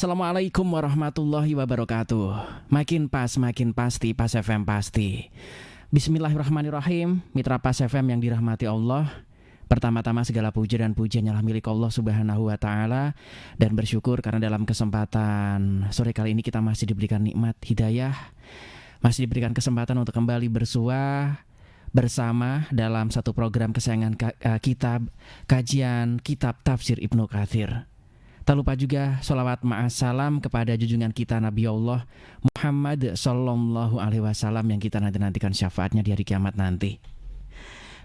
Assalamualaikum warahmatullahi wabarakatuh. Makin pas, makin pasti, Pas FM pasti. Bismillahirrahmanirrahim. Mitra Pas FM yang dirahmati Allah, pertama-tama segala puja dan pujian adalah milik Allah Subhanahu wa taala, dan bersyukur karena dalam kesempatan sore kali ini kita masih diberikan nikmat hidayah, masih diberikan kesempatan untuk kembali bersua bersama dalam satu program kesayangan kita, kajian kitab tafsir Ibnu Katsir. Tak lupa juga sholawat ma'assalam kepada junjungan kita Nabi Allah Muhammad Sallallahu Alaihi Wasallam yang kita nantikan syafaatnya di hari kiamat nanti.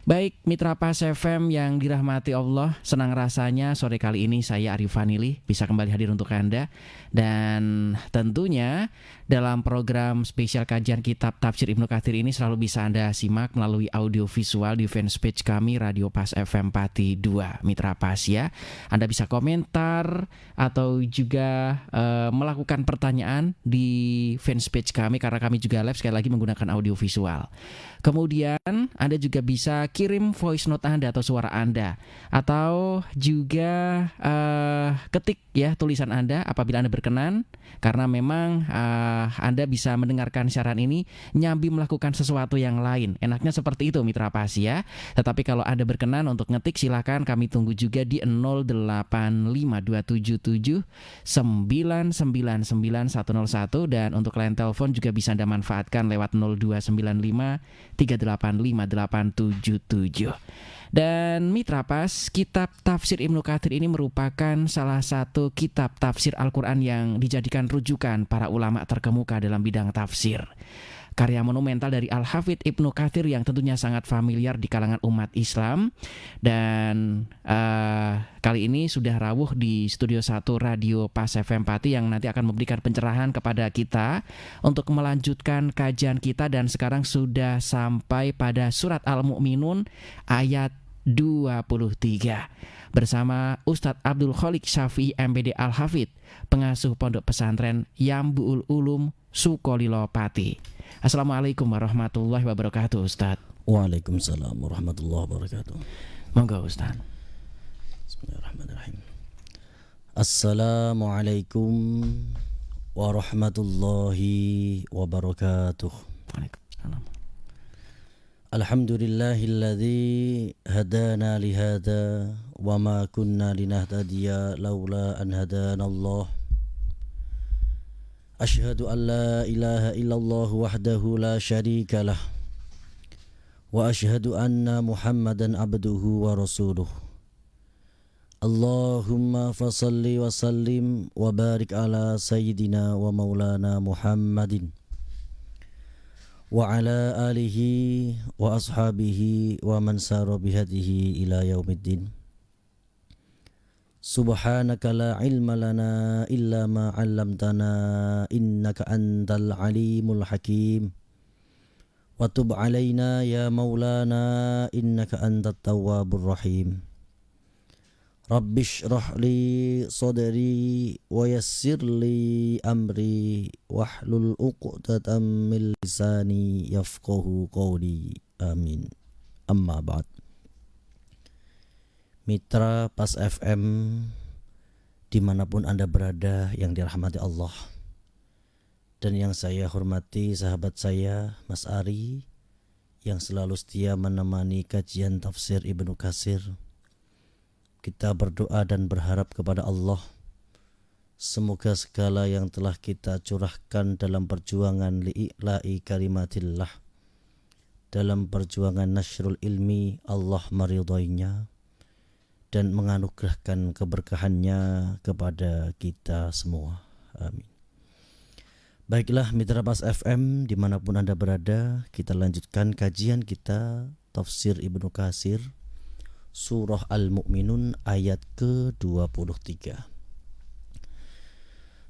Baik, mitra Pas FM yang dirahmati Allah, senang rasanya sore kali ini saya Arif Fanili bisa kembali hadir untuk Anda. Dan tentunya dalam program spesial kajian kitab tafsir Ibnu Katsir ini selalu bisa Anda simak melalui audio visual di fanpage kami Radio Pas FM Pati 2, Mitra Pas ya. Anda bisa komentar atau juga melakukan pertanyaan di fanpage kami karena kami juga live sekali lagi menggunakan audio visual. Kemudian Anda juga bisa kirim voice note Anda atau suara Anda, atau juga ketik ya tulisan Anda apabila Anda berkenan, karena memang Anda bisa mendengarkan siaran ini nyambi melakukan sesuatu yang lain. Enaknya seperti itu Mitra Pas ya. Tetapi kalau Anda berkenan untuk ngetik, silakan, kami tunggu juga di 085277 999101, dan untuk line telepon juga bisa Anda manfaatkan lewat 0295 3855877. Dan Mitra Pas, kitab tafsir Ibnu Katsir ini merupakan salah satu kitab tafsir Al-Quran yang dijadikan rujukan para ulama terkemuka dalam bidang tafsir. Karya monumental dari Al-Hafidz Ibnu Katsir yang tentunya sangat familiar di kalangan umat Islam. Dan kali ini sudah rawuh di Studio 1 Radio Pas FM Pati yang nanti akan memberikan pencerahan kepada kita untuk melanjutkan kajian kita. Dan sekarang sudah sampai pada surat Al-Mu'minun ayat 23 bersama Ustadz Abdul Khalik Syafi'i MPD Al-Hafidz, pengasuh Pondok Pesantren Yambu'ul Ulum Sukolilo Pati. Assalamualaikum warahmatullahi wabarakatuh, Ustadz. Waalaikumsalam warahmatullahi wabarakatuh. Monggo Ustadz. Bismillahirrahmanirrahim. Assalamualaikum warahmatullahi wabarakatuh. Waalaikumsalam. Alhamdulillahilladzi hadana lihada wa ma kunna linahtadiya laula an hadana Allah. Ashhadu an la ilaha illallah wahdahu la syarika lah, wa ashhadu anna Muhammadan abduhu wa rasuluh. Allahumma fasalli wa sallim wa barik ala sayyidina wa maulana Muhammadin wa ala alihi wa ashabihi wa man sara bihadihi ila yaumiddin. Subhanaka la ilma lana illa ma 'allamtana innaka antal alimul hakim. Wa tub 'alaina ya maulana innaka antat tawwabur rahim. Rabbishrah li sadri wa yassir li amri wahlul 'uqdatam min lisani yafqahu qawli. Amin. Amma ba'd. Mitra Pas FM dimanapun Anda berada yang dirahmati Allah, dan yang saya hormati sahabat saya Mas Ari yang selalu setia menemani kajian tafsir Ibnu Katsir, kita berdoa dan berharap kepada Allah semoga segala yang telah kita curahkan dalam perjuangan li'ila'i kalimatillah, dalam perjuangan nasyrul ilmi, Allah meridhoinya dan menganugerahkan keberkahannya kepada kita semua. Amin. Baiklah Mitra Pas FM dimanapun Anda berada, kita lanjutkan kajian kita tafsir Ibnu Katsir surah Al-Mu'minun ayat ke-23.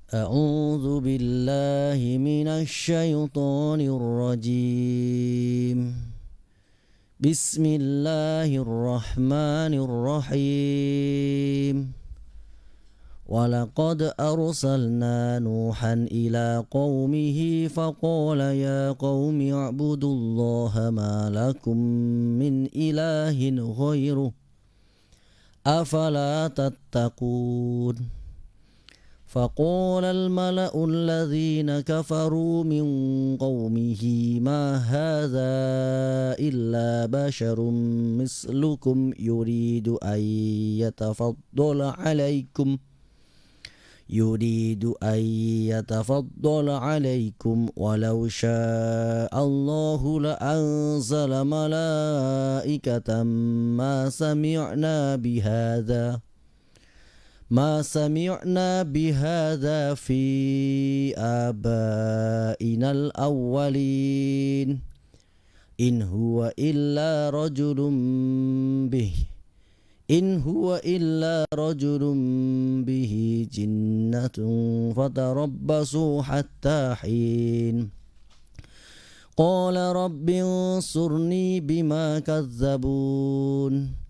A'udzu billahi minasy syaithanir rajim. Bismillahirrahmanirrahim. Walaqad arsalna Nuhan ila qaumihi faqala ya qaumi i'budullaha ma lakum min ilahin ghairuh afala tattaqun. فقال الملأ الذين كفروا من قومه ما هذا إلا بشر مثلكم يريد أن يتفضل عليكم ولو شاء الله لأنزل ملائكة ما سمعنا بهذا في آبائنا الأولين إن هو إلا رجل به جنة فتربصوا حتى حين قال رب انصرني بما كذبون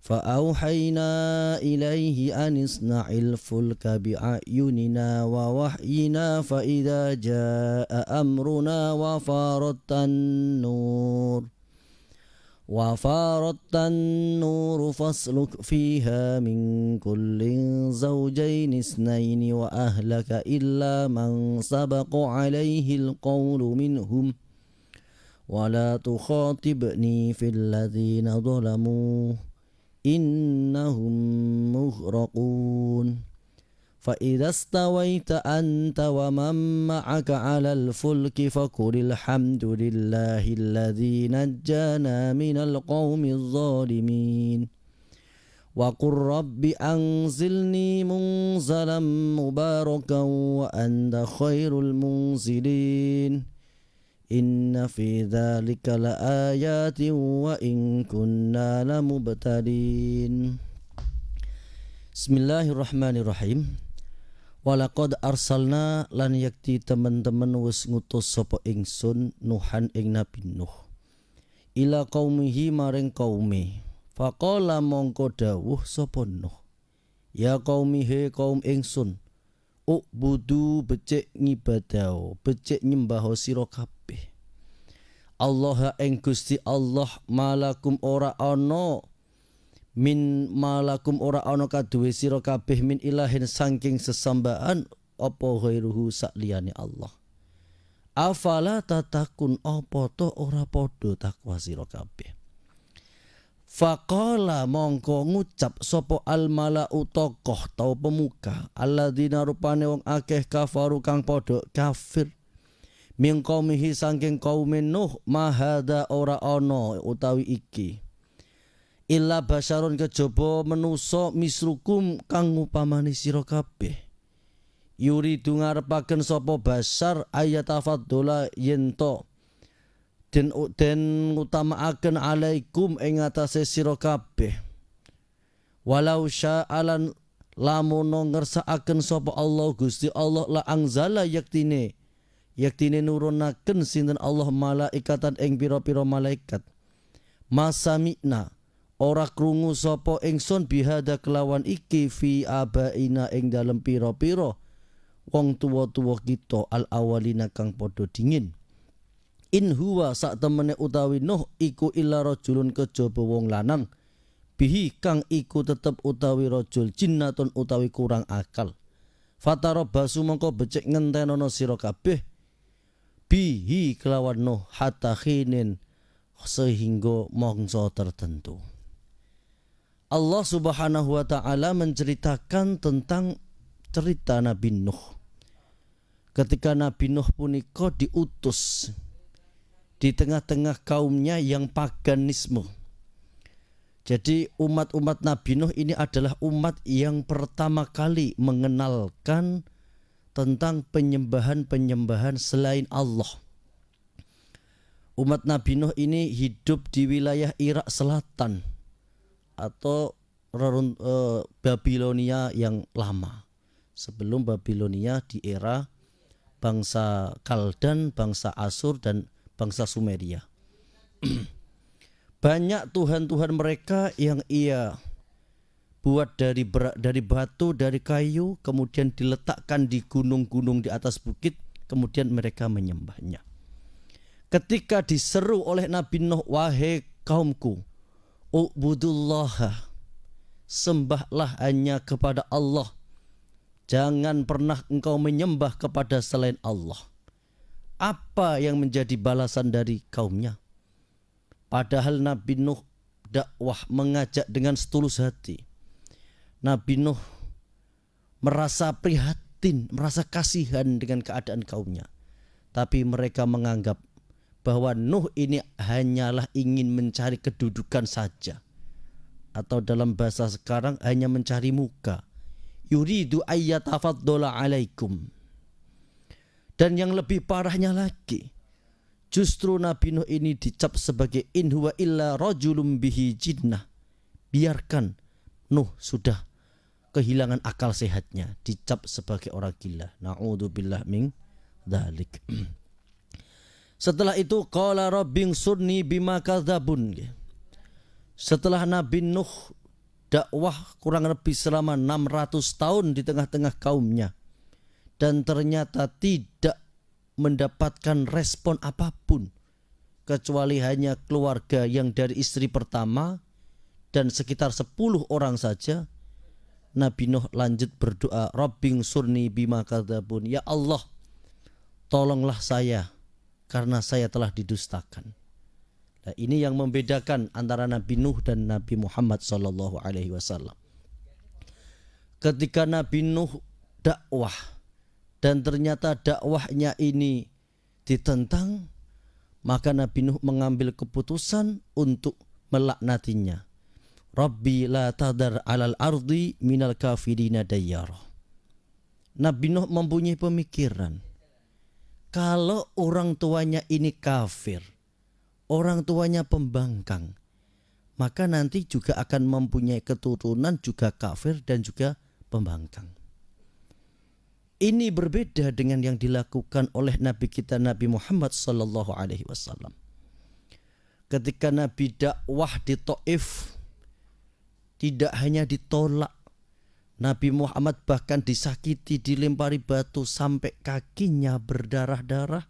فأوحينا إليه أن اصنع الفلك بأعيننا ووحينا فإذا جاء أمرنا وفارت النور فاسلك فيها من كل زوجين اثنين وأهلك إلا من سبق عليه القول منهم ولا تخاطبني في الذين ظلموا إنهم مغرقون فإذا استويت أنت ومن معك على الفلك فقل الحمد لله الذي نجانا من القوم الظالمين وقل رب أنزلني منزلا مباركا وأنت خير المنزلين إن في ذلك لآيات وإن كنا لمبتلين Bismillahirrahmanirrahim. Walaqad arsalna lan yakti teman-teman wis ngutus sapa ingsun Nuhan ing Nabi Nuh ila qaumihi maring kaume. Faqala mongko dawuh sapa Nuh, ya qaumihi kaum ingsun, ubudu becik ngibadaho, becik nyembah sira kabeh. Allah ing Gusti Allah malakum ora ana kaduwe sira kabeh min ilahin saking sesambahan apa ghairuhu sakliyane Allah. Afala tatakun apa to ora padha takwa sira kabeh. Faqala mongko ngucap sapa al malau tokoh tau pemuka alladzina rupane wong akeh kafaru kang padha kafir min qaumihi saking kaum Nuh mahada ora ana utawi iki illa basyarun kejaba menusa misrukum kang upamane sira kabeh yuridu ngarepaken sapa basar ayatafaddula yento den utamaaken alaikum ing atase sira kabeh walau sya'alan lamun ngersakaken sapa Allah Gusti Allah la angzala yaktine nurunaken sinten Allah malaikatan ing pira-pira malaikat masamikna ora krungu sapa ingsun bihada kelawan iki fi abaina ing dalem pira-pira wong tuwa-tuwa kita al awalina kang padha dingin. In huwa sak temene utawi Nuh iku illa rajulun kejaba wong lanang bihi kang iku tetep utawi rajul jinnatun utawi kurang akal. Fatarabasu mongko becik ngentenono sira kabeh bihi kelawan Nuh hatta khinin sehingga mangsa tertentu. Allah Subhanahu wa taala menceritakan tentang cerita Nabi Nuh. Ketika Nabi Nuh punika diutus di tengah-tengah kaumnya yang paganisme. Jadi umat-umat Nabi Nuh ini adalah umat yang pertama kali mengenalkan tentang penyembahan-penyembahan selain Allah. Umat Nabi Nuh ini hidup di wilayah Irak Selatan atau Babilonia yang lama. Sebelum Babilonia di era bangsa Kaldan, bangsa Asur dan bangsa Sumeria. Banyak tuhan-tuhan mereka yang ia buat dari batu, dari kayu, kemudian diletakkan di gunung-gunung di atas bukit, kemudian mereka menyembahnya. Ketika diseru oleh Nabi Nuh, wahai kaumku, ubudullaha, sembahlah hanya kepada Allah, jangan pernah engkau menyembah kepada selain Allah. Apa yang menjadi balasan dari kaumnya? Padahal Nabi Nuh dakwah mengajak dengan setulus hati. Nabi Nuh merasa prihatin, merasa kasihan dengan keadaan kaumnya. Tapi mereka menganggap bahwa Nuh ini hanyalah ingin mencari kedudukan saja. Atau dalam bahasa sekarang hanya mencari muka. Yuridu ayyatafaddala alaikum. Dan yang lebih parahnya lagi, justru Nabi Nuh ini dicap sebagai in huwa illa rajulun bihi jinnah. Biarkan Nuh sudah kehilangan akal sehatnya, dicap sebagai orang gila. Na'udzubillah min dzalik. Setelah itu qala rabbighfirli bima kadzabun. Setelah Nabi Nuh dakwah kurang lebih selama 600 tahun di tengah-tengah kaumnya dan ternyata tidak mendapatkan respon apapun kecuali hanya keluarga yang dari istri pertama dan sekitar 10 orang saja, Nabi Nuh lanjut berdoa, rabbighfirli bima kadzabun. Ya Allah, tolonglah saya karena saya telah didustakan. Nah, ini yang membedakan antara Nabi Nuh dan Nabi Muhammad SAW. Ketika Nabi Nuh dakwah dan ternyata dakwahnya ini ditentang, maka Nabi Nuh mengambil keputusan untuk melaknatinya. Rabbi la tadar alal ardi minal kafirina dayyara. Nabi Nuh mempunyai pemikiran, kalau orang tuanya ini kafir, orang tuanya pembangkang, maka nanti juga akan mempunyai keturunan juga kafir dan juga pembangkang. Ini berbeda dengan yang dilakukan oleh Nabi kita Nabi Muhammad SAW. Ketika Nabi dakwah di Taif, tidak hanya ditolak, Nabi Muhammad bahkan disakiti, dilempari batu sampai kakinya berdarah-darah.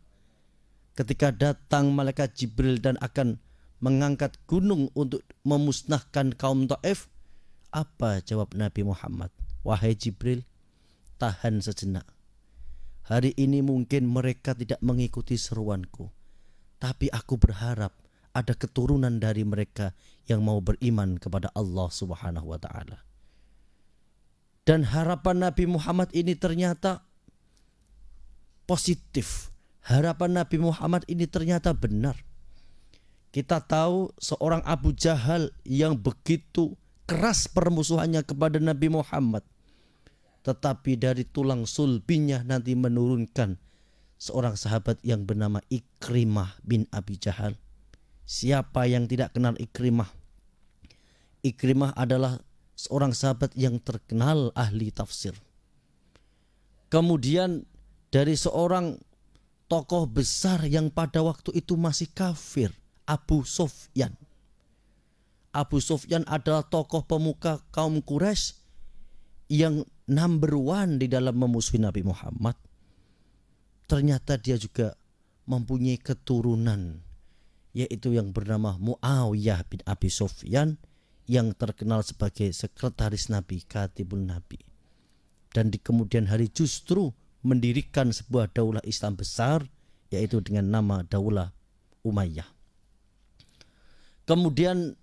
Ketika datang malaikat Jibril dan akan mengangkat gunung untuk memusnahkan kaum Taif, apa jawab Nabi Muhammad? Wahai Jibril, tahan sejenak. Hari ini mungkin mereka tidak mengikuti seruanku, tapi aku berharap ada keturunan dari mereka yang mau beriman kepada Allah Subhanahu wa ta'ala. Dan harapan Nabi Muhammad ini ternyata positif. Harapan Nabi Muhammad ini ternyata benar. Kita tahu seorang Abu Jahal yang begitu keras permusuhannya kepada Nabi Muhammad, tetapi dari tulang sulbinya nanti menurunkan seorang sahabat yang bernama Ikrimah bin Abi Jahal. Siapa yang tidak kenal Ikrimah? Ikrimah adalah seorang sahabat yang terkenal ahli tafsir. Kemudian dari seorang tokoh besar yang pada waktu itu masih kafir, Abu Sufyan. Abu Sufyan adalah tokoh pemuka kaum Quraisy yang number one di dalam memusuhi Nabi Muhammad. Ternyata dia juga mempunyai keturunan, yaitu yang bernama Muawiyah bin Abi Sufyan, yang terkenal sebagai sekretaris Nabi, Katibun Nabi. Dan di kemudian hari justru mendirikan sebuah daulah Islam besar, yaitu dengan nama Daulah Umayyah. Kemudian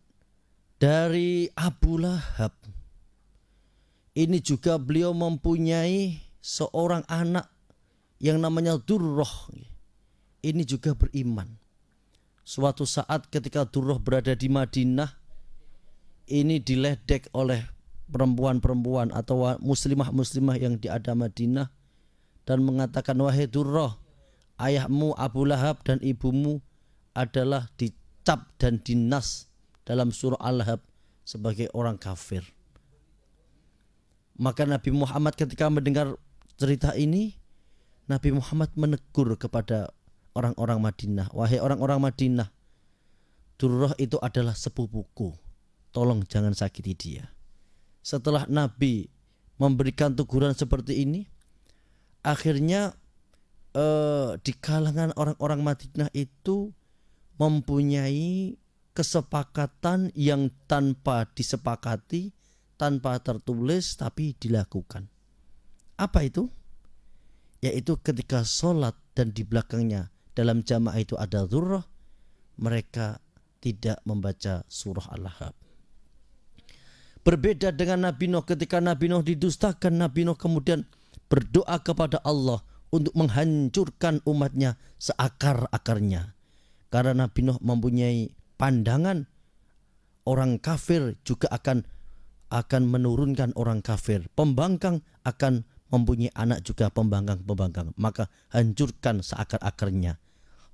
dari Abu Lahab, ini juga beliau mempunyai seorang anak yang namanya Durrah. Ini juga beriman. Suatu saat ketika Durrah berada di Madinah, ini diledek oleh perempuan-perempuan atau muslimah-muslimah yang ada Madinah dan mengatakan, wahai Durrah, ayahmu Abu Lahab dan ibumu adalah dicap dan dinas dalam surah Al-Lahab sebagai orang kafir. Maka Nabi Muhammad ketika mendengar cerita ini, Nabi Muhammad menegur kepada orang-orang Madinah, wahai orang-orang Madinah, Durrah itu adalah sepupuku, tolong jangan sakiti dia. Setelah Nabi memberikan teguran seperti ini, akhirnya di kalangan orang-orang Madinah itu mempunyai kesepakatan yang tanpa disepakati, tanpa tertulis tapi dilakukan. Apa itu? Yaitu ketika sholat dan di belakangnya dalam jamaah itu ada dzurrah, mereka tidak membaca surah Al-Ahzab. Berbeda dengan Nabi Nuh, ketika Nabi Nuh didustakan, Nabi Nuh kemudian berdoa kepada Allah untuk menghancurkan umatnya seakar-akarnya. Karena Nabi Nuh mempunyai pandangan orang kafir juga akan menurunkan orang kafir. Pembangkang akan mempunyai anak juga pembangkang. Maka hancurkan seakar-akarnya.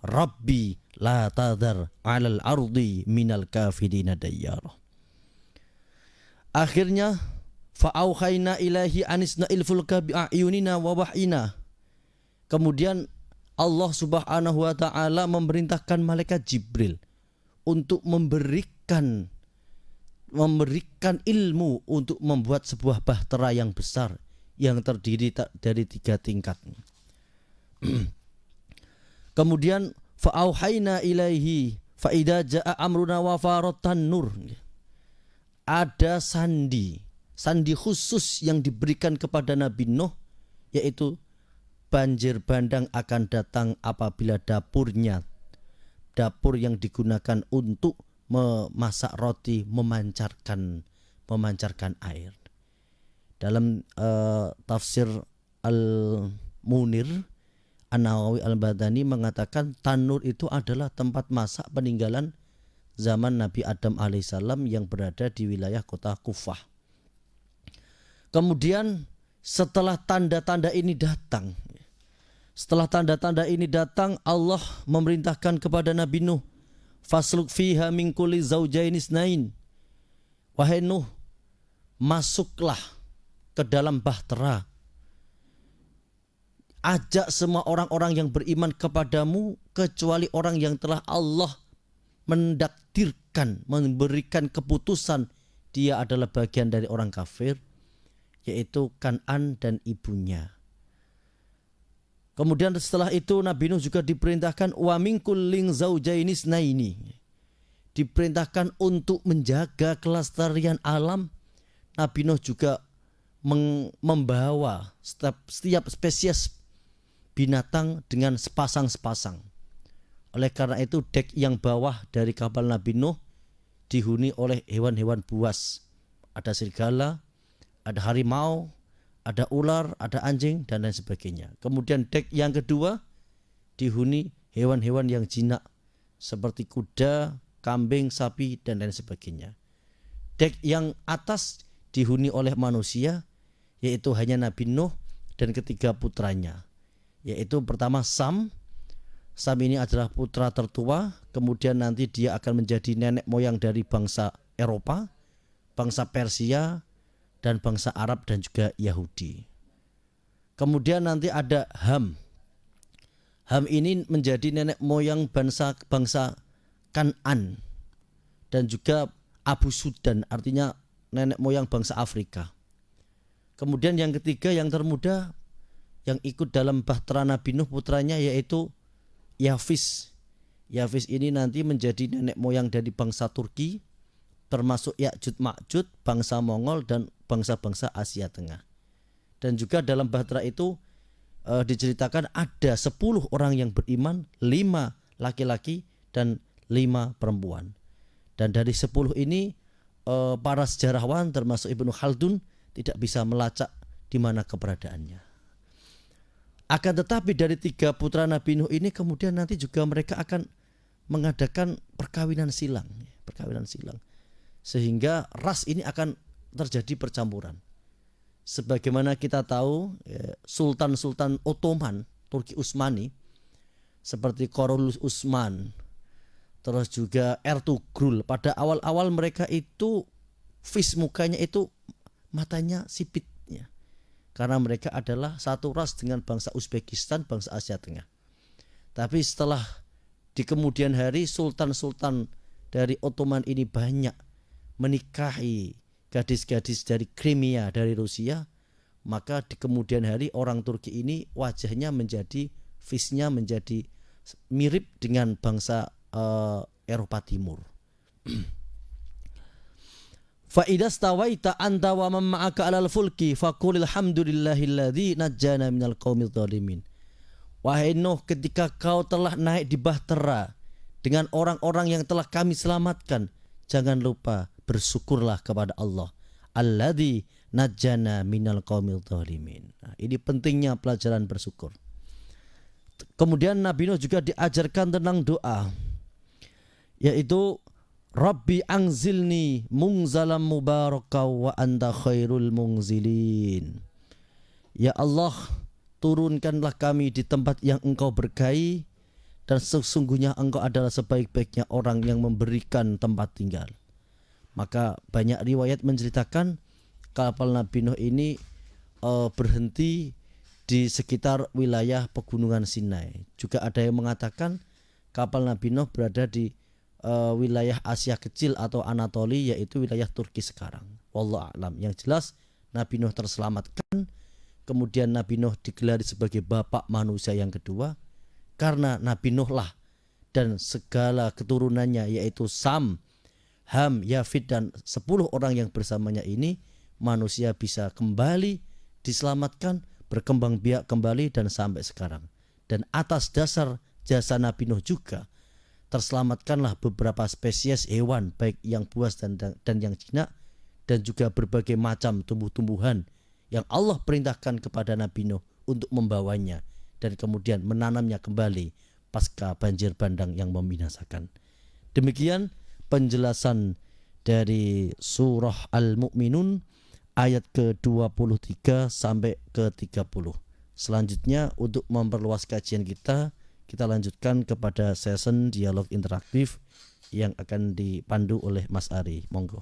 Rabbi la tadhar 'alal ardi minal kafirina dayyara. Akhirnya fa'auhayna ilahi anisna'il fulka bi'ayunina wa wahyina. Kemudian Allah Subhanahu wa taala memerintahkan malaikat Jibril untuk memberikan ilmu untuk membuat sebuah bahtera yang besar yang terdiri dari 3 tingkat. Kemudian fa'auhayna ilaihi fa'idza jaa amruna wa faratan nur. Ada sandi khusus yang diberikan kepada Nabi Nuh, yaitu banjir bandang akan datang apabila dapur yang digunakan untuk memasak roti memancarkan air. Dalam tafsir Al-Munir, An-Nawawi Al-Badani mengatakan tanur itu adalah tempat masak peninggalan zaman Nabi Adam alaihissalam yang berada di wilayah kota Kufah. Kemudian setelah tanda-tanda ini datang, Allah memerintahkan kepada Nabi Nuh, fasluk fiha min kulli zaujaini isnain. Wahai Nuh, masuklah ke dalam bahtera. Ajak semua orang-orang yang beriman kepadamu kecuali orang yang telah Allah mendakdirkan, memberikan keputusan dia adalah bagian dari orang kafir, yaitu Kan'an dan ibunya. Kemudian setelah itu Nabi Nuh juga diperintahkan wa min kullin zaujaini isnaini. Diperintahkan untuk menjaga kelestarian alam. Nabi Nuh juga membawa setiap spesies binatang dengan sepasang-sepasang. Oleh karena itu dek yang bawah dari kapal Nabi Nuh dihuni oleh hewan-hewan buas. Ada serigala, ada harimau, ada ular, ada anjing, dan lain sebagainya. Kemudian dek yang kedua dihuni hewan-hewan yang jinak seperti kuda, kambing, sapi, dan lain sebagainya. Dek yang atas dihuni oleh manusia, yaitu hanya Nabi Nuh dan ketiga putranya, yaitu pertama Sam. Sam ini adalah putra tertua, kemudian nanti dia akan menjadi nenek moyang dari bangsa Eropa, bangsa Persia, dan bangsa Arab dan juga Yahudi. Kemudian nanti ada Ham. Ham ini menjadi nenek moyang bangsa Kan'an dan juga Abu Sudan, artinya nenek moyang bangsa Afrika. Kemudian yang ketiga yang termuda yang ikut dalam bahtera Nabi Nuh putranya yaitu Yafis. Yafis ini nanti menjadi nenek moyang dari bangsa Turki, termasuk Ya'jud Ma'jud, bangsa Mongol dan bangsa-bangsa Asia Tengah. Dan juga dalam bahtera itu diceritakan ada 10 orang yang beriman, 5 laki-laki dan 5 perempuan. Dan dari 10 ini para sejarawan termasuk Ibnu Khaldun tidak bisa melacak di mana keberadaannya. Akan tetapi dari 3 putra Nabi Nuh ini kemudian nanti juga mereka akan mengadakan perkawinan silang. Sehingga ras ini akan terjadi percampuran. Sebagaimana kita tahu Sultan-Sultan Ottoman, Turki Utsmani, seperti Korolus Utsman, terus juga Ertugrul, pada awal-awal mereka itu mukanya itu matanya sipit. Karena mereka adalah satu ras dengan bangsa Uzbekistan, bangsa Asia Tengah. Tapi setelah di kemudian hari sultan-sultan dari Ottoman ini banyak menikahi gadis-gadis dari Crimea, dari Rusia, maka di kemudian hari orang Turki ini wajahnya menjadi, face-nya menjadi mirip dengan bangsa Eropa Timur. Fa idza stawaita anta wa man ma'aka 'alal fulki faqulil hamdulillahilladzi najjana minal qaumidz zalimin. Wahai Nuh, ketika kau telah naik di bahtera dengan orang-orang yang telah kami selamatkan, jangan lupa bersyukurlah kepada Allah. Alladzi najjana minal qaumidz zalimin. Nah, ini pentingnya pelajaran bersyukur. Kemudian Nabi Nuh juga diajarkan tentang doa, yaitu Rabbi anzilni munzalam mubaraka wa anta khairul munzilin. Ya Allah, turunkanlah kami di tempat yang Engkau berkahi, dan sesungguhnya Engkau adalah sebaik-baiknya orang yang memberikan tempat tinggal. Maka banyak riwayat menceritakan kapal Nabi Nuh ini berhenti di sekitar wilayah pegunungan Sinai. Juga ada yang mengatakan kapal Nabi Nuh berada di wilayah Asia Kecil atau Anatoli, yaitu wilayah Turki sekarang. Wallahu a'lam. Yang jelas Nabi Nuh terselamatkan. Kemudian Nabi Nuh digelari sebagai bapak manusia yang kedua, karena Nabi Nuh lah dan segala keturunannya, yaitu Sam, Ham, Yafid dan 10 orang yang bersamanya ini, manusia bisa kembali diselamatkan, berkembang biak kembali dan sampai sekarang. Dan atas dasar jasa Nabi Nuh juga terselamatkanlah beberapa spesies hewan, baik yang buas dan yang jinak, dan juga berbagai macam tumbuh-tumbuhan yang Allah perintahkan kepada Nabi Nuh untuk membawanya dan kemudian menanamnya kembali pasca banjir bandang yang membinasakan. Demikian penjelasan dari surah Al-Mu'minun ayat ke-23 sampai ke-30. Selanjutnya untuk memperluas kajian kita lanjutkan kepada session dialog interaktif yang akan dipandu oleh Mas Ari. Monggo.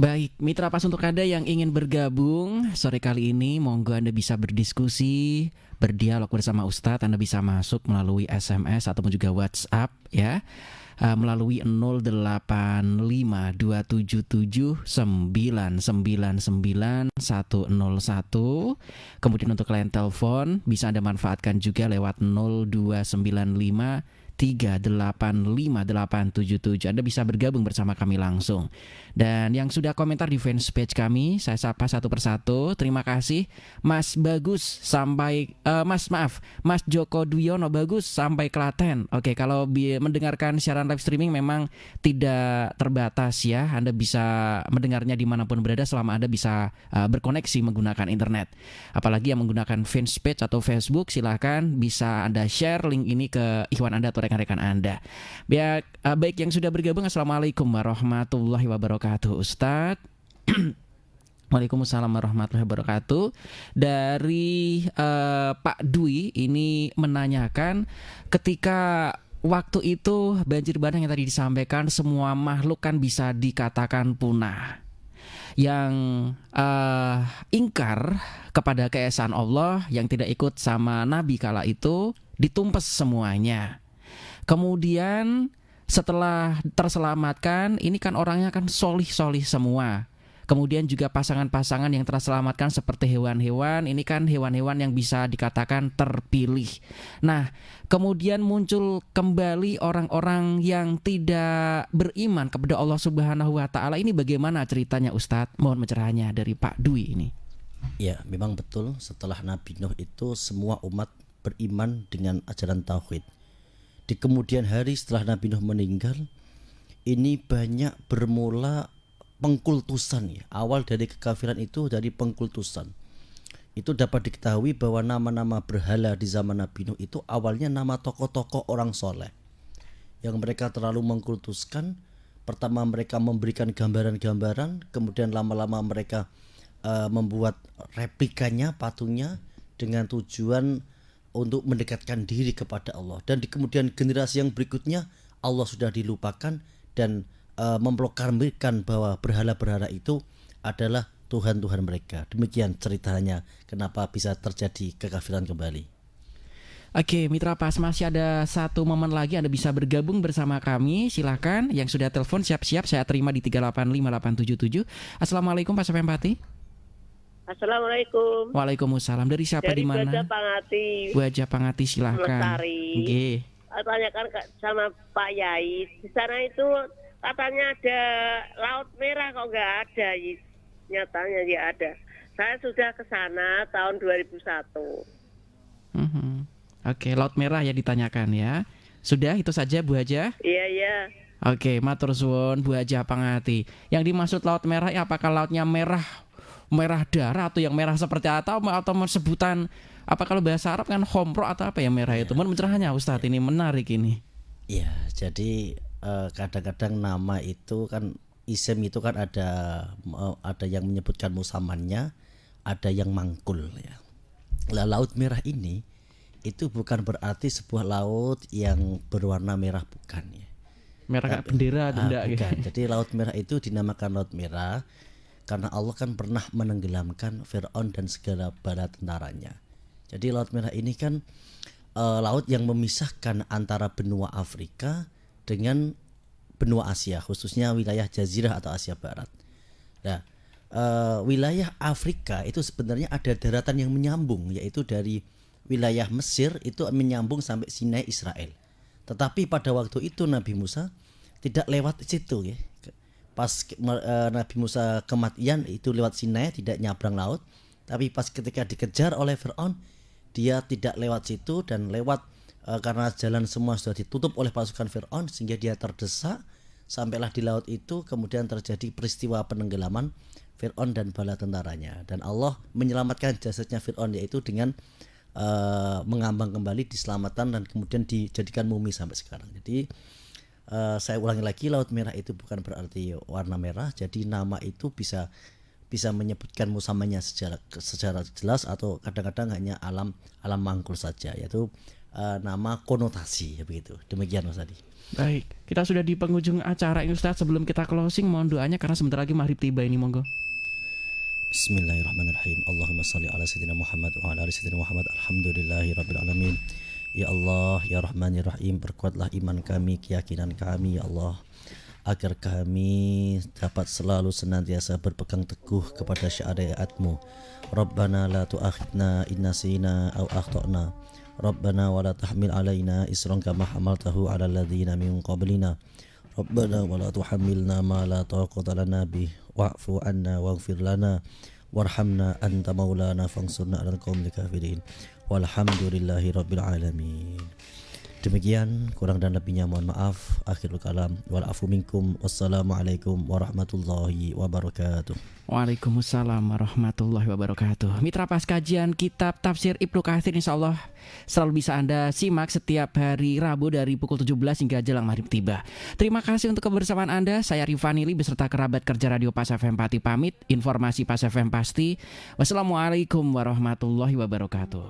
Baik, mitra pas untuk Anda yang ingin bergabung sore kali ini, monggo Anda bisa berdiskusi, berdialog bersama Ustadz. Anda bisa masuk melalui SMS ataupun juga WhatsApp ya, melalui 085277999101. Kemudian untuk line telepon bisa Anda manfaatkan juga lewat 0295385877. Anda bisa bergabung bersama kami langsung. Dan yang sudah komentar di fanpage kami, saya sapa satu persatu. Terima kasih Mas Bagus sampai Mas Joko Duyono Bagus sampai Klaten. Oke, kalau mendengarkan siaran live streaming memang tidak terbatas ya. Anda bisa mendengarnya dimanapun berada selama Anda bisa berkoneksi menggunakan internet. Apalagi yang menggunakan fanpage atau Facebook, silakan bisa Anda share link ini ke ikhwan Anda atau rekan-rekan Anda. Baik yang sudah bergabung, Assalamualaikum warahmatullahi wabarakatuh Ustadz. Waalaikumsalam warahmatullahi wabarakatuh. Dari Pak Dwi ini menanyakan, ketika waktu itu banjir bandang yang tadi disampaikan, semua makhluk kan bisa dikatakan punah. Yang ingkar kepada keesaan Allah, yang tidak ikut sama Nabi kala itu, ditumpes semuanya. Kemudian setelah terselamatkan, ini kan orangnya kan solih-solih semua. Kemudian juga pasangan-pasangan yang terselamatkan seperti hewan-hewan, ini kan hewan-hewan yang bisa dikatakan terpilih. Nah, kemudian muncul kembali orang-orang yang tidak beriman kepada Allah Subhanahu wa Ta'ala. Ini bagaimana ceritanya Ustadz? Mohon pencerahannya dari Pak Dwi ini. Ya, memang betul, setelah Nabi Nuh itu semua umat beriman dengan ajaran tauhid. Di kemudian hari setelah Nabi Nuh meninggal, ini banyak bermula pengkultusan ya. Awal dari kekafiran itu dari pengkultusan. Itu dapat diketahui bahwa nama-nama berhala di zaman Nabi Nuh itu awalnya nama tokoh-tokoh orang soleh yang mereka terlalu mengkultuskan. Pertama mereka memberikan gambaran-gambaran, kemudian lama-lama mereka membuat replikanya, patungnya, dengan tujuan untuk mendekatkan diri kepada Allah. Dan di kemudian generasi yang berikutnya Allah sudah dilupakan dan memproklamirkan bahwa berhala-berhala itu adalah Tuhan-Tuhan mereka. Demikian ceritanya kenapa bisa terjadi kekafiran kembali. Oke, Mitra Pas, masih ada satu momen lagi Anda bisa bergabung bersama kami. Silakan, yang sudah telepon siap-siap saya terima di 385877. Assalamualaikum Pak Empati. Assalamualaikum. Waalaikumsalam. Dari siapa, di mana? Wajah Pangati. Wajah Pangati, silakan. Lestari. Tanyakan sama Pak Yai. Di sana itu katanya ada Laut Merah kok nggak ada. Nyatanya ya ada. Saya sudah ke sana tahun 2001. Oke, Laut Merah ya ditanyakan ya. Sudah itu saja Bu Haja? Iya, iya. Oke, matur suwun Bu Haja Pangati. Yang dimaksud Laut Merah ya apakah lautnya merah darah atau yang merah seperti atau sebutan apa kalau bahasa Arab kan homro atau apa ya merah itu? Mohon pencerahannya Ustadz, ini menarik ini. Ya, jadi kadang-kadang nama itu kan isim itu kan ada yang menyebutkan musamannya, ada yang mangkul ya. Lah, Laut Merah ini itu bukan berarti sebuah laut yang berwarna merah, bukan ya. Merah kayak bendera atau enggak gitu. Bukan. Jadi Laut Merah itu dinamakan Laut Merah karena Allah kan pernah menenggelamkan Fir'aun dan segala bala tentaranya. Jadi Laut Merah ini kan laut yang memisahkan antara benua Afrika dengan benua Asia, khususnya wilayah Jazirah atau Asia Barat. Nah, wilayah Afrika itu sebenarnya ada daratan yang menyambung, yaitu dari wilayah Mesir itu menyambung sampai Sinai Israel. Tetapi pada waktu itu Nabi Musa tidak lewat situ ya. Pas Nabi Musa kematian itu lewat Sinai, tidak nyabrang laut. Tapi pas ketika dikejar oleh Fir'aun, dia tidak lewat situ dan lewat karena jalan semua sudah ditutup oleh pasukan Fir'aun sehingga dia terdesak. Sampailah di laut itu, kemudian terjadi peristiwa penenggelaman Fir'aun dan bala tentaranya. Dan Allah menyelamatkan jasadnya Fir'aun yaitu dengan mengambang kembali, diselamatkan dan kemudian dijadikan mumi sampai sekarang. Jadi saya ulangi lagi, Laut Merah itu bukan berarti warna merah. Jadi nama itu bisa menyebutkan musamanya secara jelas atau kadang-kadang hanya alam mangkul saja, yaitu nama konotasi ya, begitu. Demikian Mas Adi. Baik, kita sudah di penghujung acara ini Ustadz. Sebelum kita closing, mohon doanya karena sebentar lagi maghrib tiba ini, monggo. Bismillahirrahmanirrahim. Allahumma salli ala sayyidina Muhammad wa ala ali sayyidina Muhammad. Alhamdulillahi rabbil alamin. Ya Allah, ya Rahman ya Rahim, perkuatlah iman kami, keyakinan kami ya Allah, agar kami dapat selalu senantiasa berpegang teguh kepada syariat-Mu. Rabbana la tu'akhidna in nasina aw akhtana. Rabbana wa la tahmil alaina isran kama hamaltahu ala alladhina min qablina. Rabbana wa la tuhammilna ma la taqata lana bih wa'fu anna waghfir lana warhamna anta maulana fansurna 'alal qaumil kafirin. Walhamdulillahi rabbil alamin. Demikian, kurang dan lebihnya mohon maaf. Akhirul kalam wal afu minkum. Wassalamualaikum warahmatullahi wabarakatuh. Waalaikumsalam warahmatullahi wabarakatuh. Mitra pas kajian kitab tafsir Ibnu Katsir insyaallah selalu bisa Anda simak setiap hari Rabu dari pukul 17 hingga jelang maghrib tiba. Terima kasih untuk kebersamaan Anda. Saya Rifanili beserta kerabat kerja Radio Pas FM Pati pamit. Informasi Pas FM pasti. Wassalamualaikum warahmatullahi wabarakatuh.